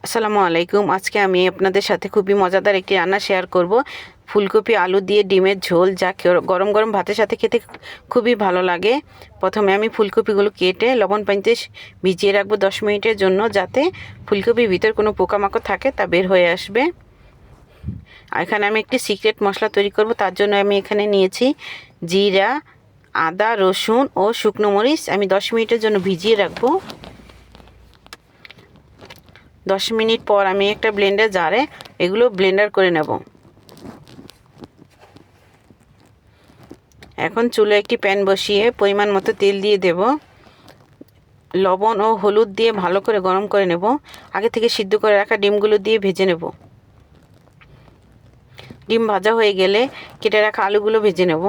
আসসালামু আলাইকুম। আজকে আমি আপনাদের সাথে খুবই মজাদার একটি রান্না শেয়ার করব। ফুলকপি আলু দিয়ে ডিমের ঝোল, যা গরম গরম ভাতের সাথে খেতে খুবই ভালো লাগে। প্রথমে আমি ফুলকপিগুলো কেটে লবণ পানিতে ভিজিয়ে রাখবো 10 মিনিটের জন্য, যাতে ফুলকপির ভিতর কোনো পোকামাকড় থাকে তা বের হয়ে আসবে। আর এখানে আমি একটি সিক্রেট মশলা তৈরি করব। তার জন্য আমি এখানে নিয়েছি জিরা, আদা, রসুন ও শুকনো মরিচ। আমি 10 মিনিটের জন্য ভিজিয়ে রাখবো। 10 মিনিট পর আমি একটা ব্লেন্ডার জারে এগুলো ব্লেন্ডার করে নেব। এখন চুলে একটি প্যান বসিয়ে পরিমাণ মতো তেল দিয়ে দেব। লবণ ও হলুদ দিয়ে ভালো করে গরম করে নেব। আগে থেকে সিদ্ধ করে রাখা ডিমগুলো দিয়ে ভেজে নেব। ডিম ভাজা হয়ে গেলে কেটে রাখা আলুগুলো ভেজে নেব।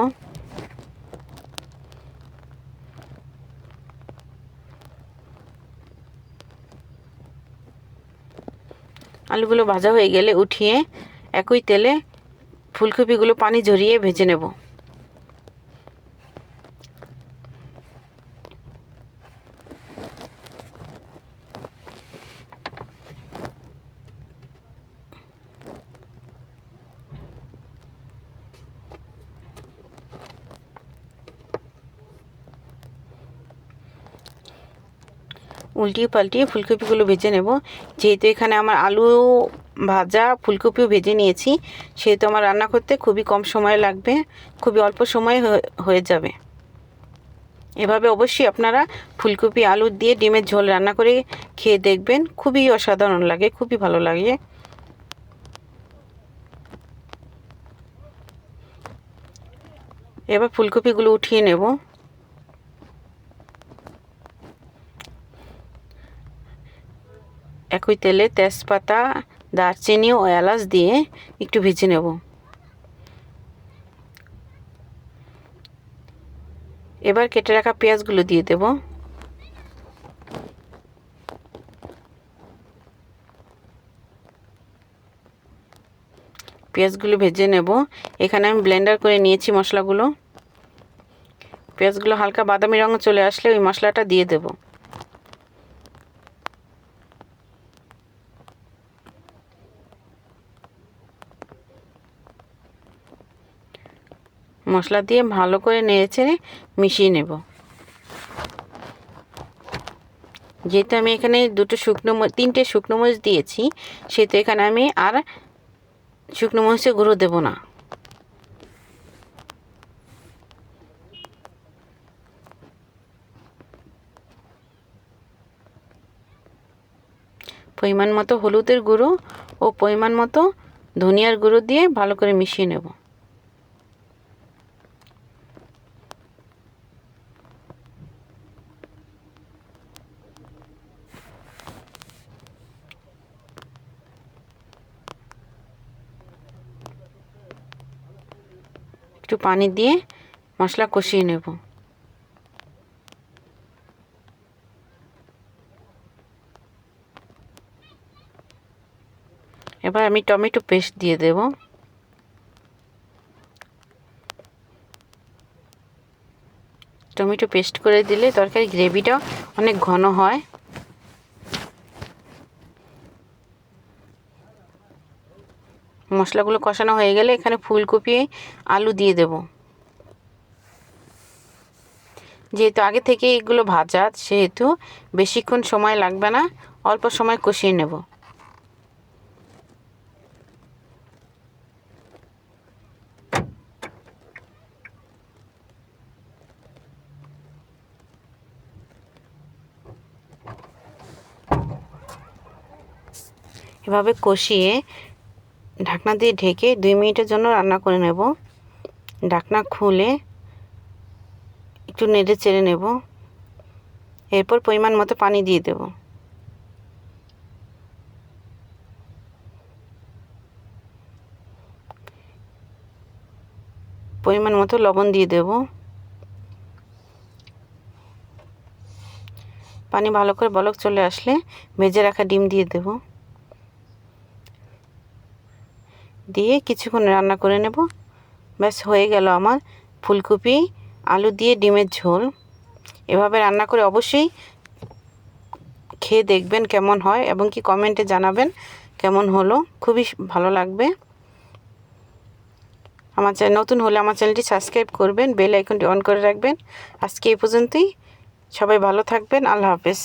আলুগুলো ভাজা হয়ে গেলে উঠিয়ে একই তেলে ফুলকপিগুলো পানি ঝরিয়ে ভেজে নেব। উল্টিয়ে পাল্টিয়ে ফুলকপিগুলো ভেজে নেব। যেহেতু এখানে আমার আলু ভাজা ফুলকপিও ভেজে নিয়েছি, সেহেতু আমার রান্না করতে খুবই কম সময় লাগবে, খুবই অল্প সময়ে হয়ে যাবে। এভাবে অবশ্যই আপনারা ফুলকপি আলু দিয়ে ডিমের ঝোল রান্না করে খেয়ে দেখবেন, খুবই অসাধারণ লাগে, খুবই ভালো লাগে। এবার ফুলকপিগুলো উঠিয়ে নেব। একই তেলে তেজপাতা, দারচিনি ও এলাচ দিয়ে একটু ভেজে নেব। এবার কেটে রাখা পেঁয়াজগুলো দিয়ে দেব। পেঁয়াজগুলো ভেজে নেব। এখানে আমি ব্লেন্ডার করে নিয়েছি মশলাগুলো। পেঁয়াজগুলো হালকা বাদামি রঙে চলে আসলে ওই মশলাটা দিয়ে দেব। মশলা দিয়ে ভালো করে নেড়েচেড়ে মিশিয়ে নেব। যেহেতু আমি এখানে তিনটে শুকনো মরিচ দিয়েছি, সেহেতু এখানে আমি আর শুকনো মরিচের গুঁড়ো দেব না। পরিমাণ মতো হলুদের গুঁড়ো ও পরিমাণ মতো ধনিয়ার গুঁড়ো দিয়ে ভালো করে মিশিয়ে নেব। একটু পানি দিয়ে মশলা কষিয়ে নেব। এবার আমি টমেটো পেস্ট দিয়ে দেব। টমেটো পেস্ট করে দিলে তরকারি গ্রেভিটা অনেক ঘন হয়। মশলাগুলো কষানো হয়ে গেলে এখানে ফুলকপি আলু দিয়ে দেব। যেহেতু আগে থেকে এগুলো ভাজা, সেহেতু বেশিক্ষণ সময় লাগবে না, অল্প সময় কষিয়ে নেব। এভাবে কষিয়ে ঢাকনা দিয়ে ঢেকে 2 মিনিটের জন্য রান্না করে নেব। ঢাকনা খুলে একটু নেড়ে চেড়ে নেব। এরপর পরিমাণ মতো পানি দিয়ে দেব। পরিমাণ মতো লবণ দিয়ে দেব। পানি ভালো করে বলক চলে আসলে ভেজে রাখা ডিম দিয়ে দেব। দিয়ে কিছুক্ষণ রান্না করে নেব। ব্যাস হয়ে গেল আমার ফুলকপি আলু দিয়ে ডিমের ঝোল। এভাবে রান্না করে অবশ্যই খেয়ে দেখবেন কেমন হয় এবং কি কমেন্টে জানাবেন কেমন হলো। খুবই ভালো লাগবে। আমার চ্যানেল নতুন হলে আমার চ্যানেলটি সাবস্ক্রাইব করবেন, বেল আইকনটি অন করে রাখবেন। আজকে এই পর্যন্তই। সবাই ভালো থাকবেন। আল্লাহ হাফেজ।